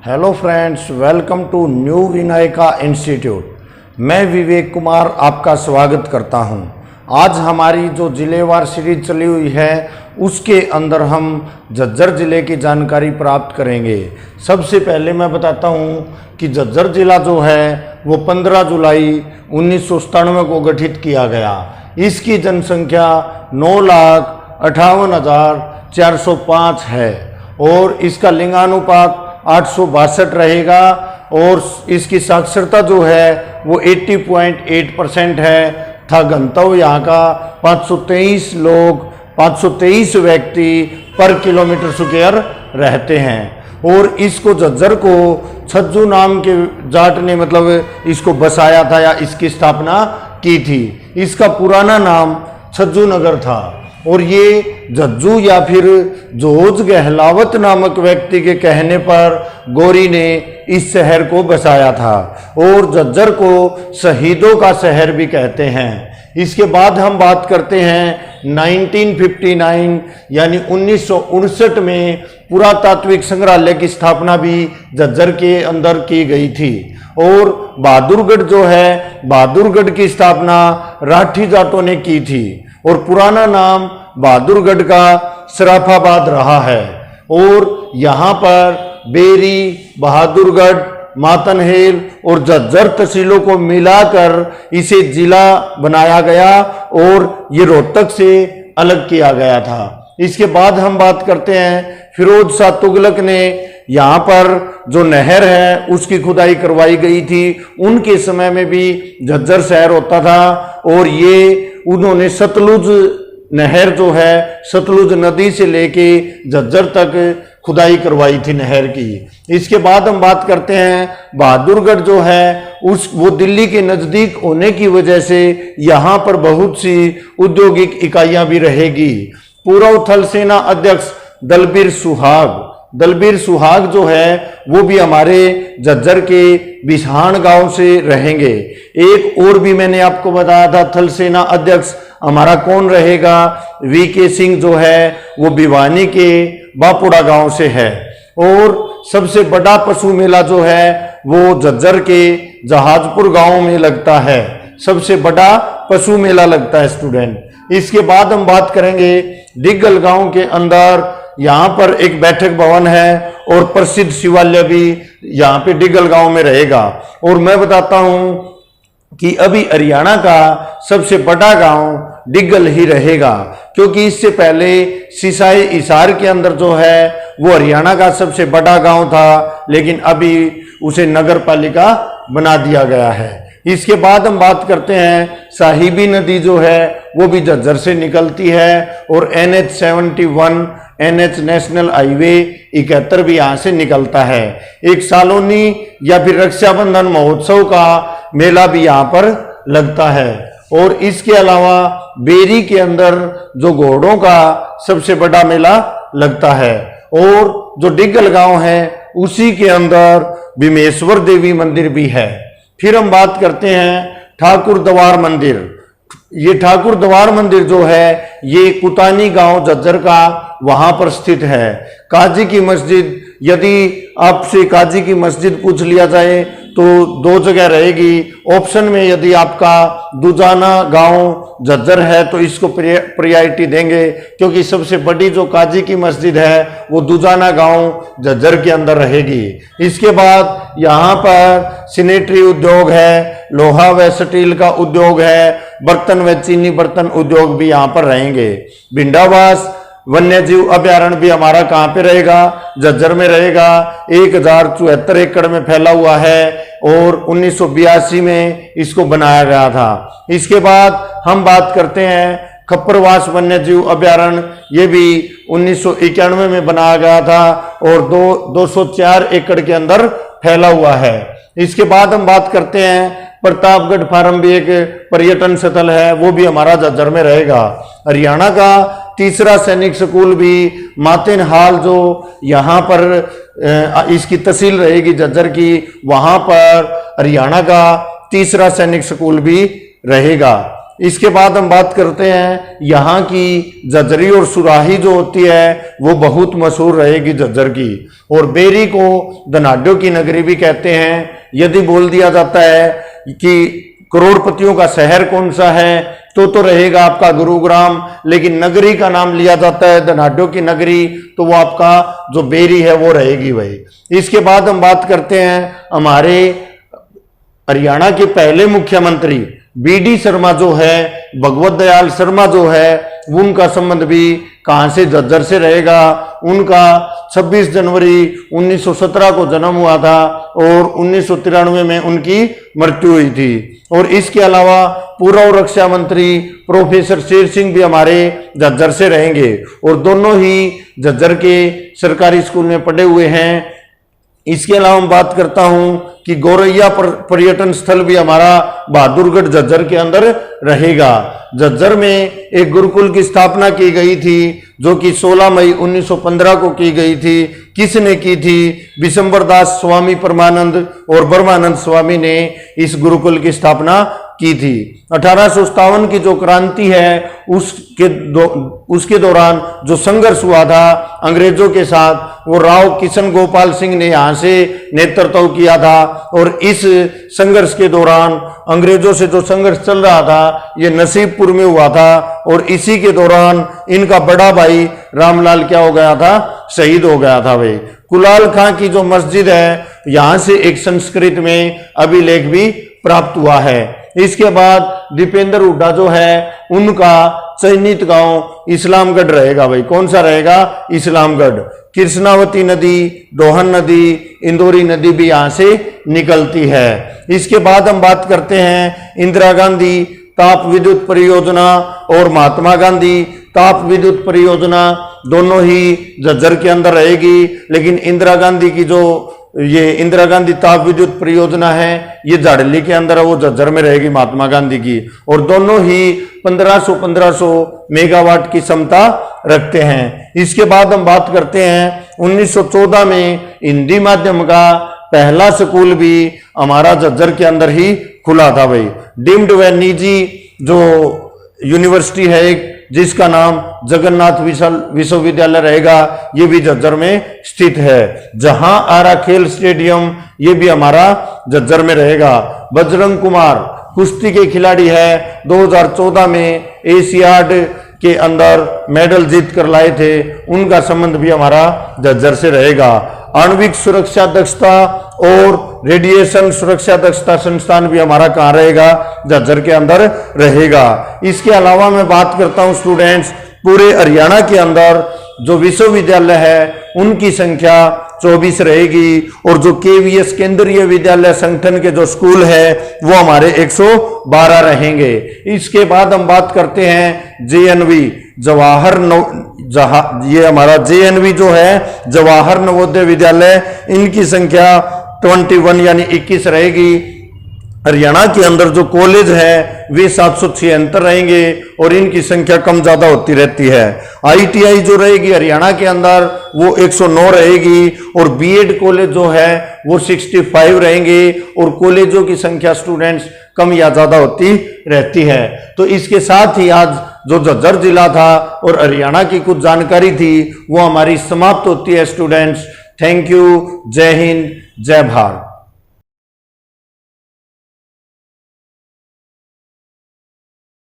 Hello friends, welcome to new Vinayaka institute. मैं विवेक कुमार आपका स्वागत करता हूं। आज हमारी जो जिलेवार सीरीज चली हुई है उसके अंदर हम झज्जर ज़िले की जानकारी प्राप्त करेंगे। सबसे पहले मैं बताता हूं कि झज्जर ज़िला जो है वो 15 जुलाई 1997 को गठित किया गया। इसकी जनसंख्या 9,58,405 है और इसका लिंगानुपात 862 रहेगा और इसकी साक्षरता जो है वो 80.8% है था। घनत्व यहाँ का 523 व्यक्ति पर किलोमीटर स्क्वायर रहते हैं और इसको झज्जर को छज्जू नाम के जाट ने इसको बसाया था या इसकी स्थापना की थी। इसका पुराना नाम छज्जू नगर था और ये झज्जू या फिर जोज गहलावत नामक व्यक्ति के कहने पर गौरी ने इस शहर को बसाया था और झज्जर को शहीदों का शहर भी कहते हैं। इसके बाद हम बात करते हैं 1959 यानी 1959 में पुरातात्विक संग्रहालय की स्थापना भी झज्जर के अंदर की गई थी और बहादुरगढ़ जो है बहादुरगढ़ की स्थापना राठी जाटों ने की थी और पुराना नाम बहादुरगढ़ का सराफाबाद रहा है और यहाँ पर बेरी, बहादुरगढ़, मातनहेल और झज्जर तहसीलों को मिलाकर इसे जिला बनाया गया और ये रोहतक से अलग किया गया था। इसके बाद हम बात करते हैं फिरोज शाह तुगलक ने यहाँ पर जो नहर है उसकी खुदाई करवाई गई थी। उनके समय में भी झज्जर शहर होता था और ये उन्होंने सतलुज नहर जो है सतलुज नदी से लेके झज्जर तक खुदाई करवाई थी नहर की। इसके बाद हम बात करते हैं बहादुरगढ़ जो है वो दिल्ली के नज़दीक होने की वजह से यहाँ पर बहुत सी औद्योगिक इकाइयाँ भी रहेगी। पूर्व थल सेना अध्यक्ष दलबीर सुहाग जो है वो भी हमारे झज्जर के बिसहान गांव से रहेंगे। एक और भी मैंने आपको बताया था थल सेना अध्यक्ष हमारा कौन रहेगा, वीके सिंह जो है वो भिवानी के बापुड़ा गांव से है। और सबसे बड़ा पशु मेला जो है वो झज्जर के जहाजपुर गांव में लगता है। सबसे बड़ा पशु मेला लगता है स्टूडेंट। इसके बाद हम बात करेंगे डिग्गल गांव के अंदर यहाँ पर एक बैठक भवन है और प्रसिद्ध शिवालय भी यहाँ पे डिग्गल गांव में रहेगा। और मैं बताता हूँ कि अभी हरियाणा का सबसे बड़ा गांव डिग्गल ही रहेगा क्योंकि इससे पहले सिसाई हिसार के अंदर जो है वो हरियाणा का सबसे बड़ा गांव था, लेकिन अभी उसे नगर पालिका बना दिया गया है। इसके बाद हम बात करते हैं साहिबी नदी जो है वो भी झज्जर से निकलती है और NH71 NH नेशनल हाईवे 71 भी यहाँ से निकलता है। एक सालोनी या फिर रक्षाबंधन महोत्सव का मेला भी यहाँ पर लगता है। और इसके अलावा बेरी के अंदर जो घोड़ों का सबसे बड़ा मेला लगता है और जो डिग्गल गांव है उसी के अंदर भीमेश्वर देवी मंदिर भी है। फिर हम बात करते हैं ठाकुर द्वार मंदिर। ये ठाकुर द्वार मंदिर जो है ये कुतानी गांव झज्जर का वहां पर स्थित है। काजी की मस्जिद, यदि आपसे काजी की मस्जिद पूछ लिया जाए तो दो जगह रहेगी ऑप्शन में। यदि आपका दुजाना गांव झज्जर है तो इसको प्रायोरिटी देंगे क्योंकि सबसे बड़ी जो काजी की मस्जिद है वो दुजाना गांव झज्जर के अंदर रहेगी। इसके बाद यहाँ पर सैनिटरी उद्योग है, लोहा व स्टील का उद्योग है, बर्तन व चीनी बर्तन उद्योग भी यहाँ पर रहेंगे। भिंडावास वन्य जीव अभ्यारण्य भी हमारा कहाँ पे रहेगा, झज्जर में रहेगा। 1074 एकड़ में फैला हुआ है और 1982 में इसको बनाया गया था। इसके बाद हम बात करते हैं खप्परवास वन्य जीव अभ्यारण्य। ये भी 1991 में बनाया गया था और 204 एकड़ के अंदर फैला हुआ है। इसके बाद हम बात करते हैं प्रतापगढ़ फार्म भी एक पर्यटन स्थल है, वो भी हमारा झज्जर में रहेगा। हरियाणा का तीसरा सैनिक स्कूल भी मातेनहाल जो यहाँ पर इसकी तहसील रहेगी झज्जर की, वहाँ पर हरियाणा का तीसरा सैनिक स्कूल भी रहेगा। इसके बाद हम बात करते हैं यहाँ की झज्जरी और सुराही जो होती है वो बहुत मशहूर रहेगी झज्जर की। और बेरी को धनाढ्यों की नगरी भी कहते हैं। यदि बोल दिया जाता है कि करोड़पतियों का शहर कौन सा है तो रहेगा आपका गुरुग्राम, लेकिन नगरी का नाम लिया जाता है धनाढ्यों की नगरी तो वो आपका जो बेरी है वो रहेगी भाई। इसके बाद हम बात करते हैं हमारे हरियाणा के पहले मुख्यमंत्री बीडी शर्मा जो है, भगवत दयाल शर्मा जो है, उनका संबंध भी कहां से, झज्जर से रहेगा। उनका 26 जनवरी 1917 को जन्म हुआ था और 1993 में उनकी मृत्यु हुई थी। और इसके अलावा पूर्व रक्षा मंत्री प्रोफेसर शेर सिंह भी हमारे झज्जर से रहेंगे और दोनों ही झज्जर के सरकारी स्कूल में पढ़े हुए हैं। इसके अलावा मैं बात करता हूं कि गौरैया पर्यटन स्थल भी हमारा बहादुरगढ़ झज्जर के अंदर रहेगा। झज्जर में एक गुरुकुल की स्थापना की गई थी जो कि 16 मई 1915 को की गई थी। किसने की थी? विशंबर दास स्वामी परमानंद और ब्रह्मानंद स्वामी ने इस गुरुकुल की स्थापना की थी। 1857 की जो क्रांति है उसके दौरान जो संघर्ष हुआ था अंग्रेजों के साथ, वो राव किशन गोपाल सिंह ने यहाँ से नेतृत्व किया था। और इस संघर्ष के दौरान अंग्रेजों से जो संघर्ष चल रहा था ये नसीबपुर में हुआ था और इसी के दौरान इनका बड़ा भाई रामलाल क्या हो गया था? शहीद हो गया था भाई। कुलाल खां की जो मस्जिद है यहाँ से एक संस्कृत में अभिलेख भी प्राप्त हुआ है। इसके बाद दीपेंद्र हुड्डा जो है उनका चयनित गांव इस्लामगढ़ रहेगा भाई। कौन सा रहेगा? इस्लामगढ़। कृष्णावती नदी, दोहन नदी, इंदौरी नदी भी यहां से निकलती है। इसके बाद हम बात करते हैं इंदिरा गांधी ताप विद्युत परियोजना और महात्मा गांधी ताप विद्युत परियोजना दोनों ही झज्जर के अंदर रहेगी। लेकिन इंदिरा गांधी की जो ये इंदिरा गांधी ताप विद्युत परियोजना है ये झाड़ली के अंदर है, वो झज्जर में रहेगी महात्मा गांधी की। और दोनों ही 1500 मेगावाट की क्षमता रखते हैं। इसके बाद हम बात करते हैं 1914 में हिंदी माध्यम का पहला स्कूल भी हमारा झज्जर के अंदर ही खुला था भाई। डीम्ड व निजी जो यूनिवर्सिटी है एक जिसका नाम जगन्नाथ विश्वविद्यालय रहेगा, ये भी झज्जर में स्थित है। जहां आरा खेल स्टेडियम ये भी हमारा झज्जर में रहेगा। बजरंग कुमार कुश्ती के खिलाड़ी है, 2014 में एशियाड के अंदर मेडल जीत कर लाए थे, उनका संबंध भी हमारा झज्जर से रहेगा। आणविक सुरक्षा दक्षता और रेडिएशन सुरक्षा दक्षता संस्थान भी हमारा कहाँ रहेगा? झज्जर के अंदर रहेगा। इसके अलावा मैं बात करता हूं स्टूडेंट्स, पूरे हरियाणा के अंदर जो विश्वविद्यालय है उनकी संख्या 24 रहेगी और जो केवीएस केंद्रीय विद्यालय संगठन के जो स्कूल है वो हमारे 112 रहेंगे। इसके बाद हम बात करते हैं जेएनवी ये हमारा जेएनवी जो है जवाहर नवोदय विद्यालय, इनकी संख्या 21 यानी 21 रहेगी। हरियाणा के अंदर जो कॉलेज है वे 776 रहेंगे और इनकी संख्या कम ज्यादा होती रहती है। आईटीआई जो रहेगी हरियाणा के अंदर वो 109 रहेगी और बीएड कॉलेज जो है वो 65 रहेंगे और कॉलेजों की संख्या स्टूडेंट्स कम या ज्यादा होती रहती है। तो इसके साथ ही आज जो झज्जर जिला था और हरियाणा की कुछ जानकारी थी वो हमारी समाप्त होती है स्टूडेंट्स। Thank you. जय हिंद, जय भारत।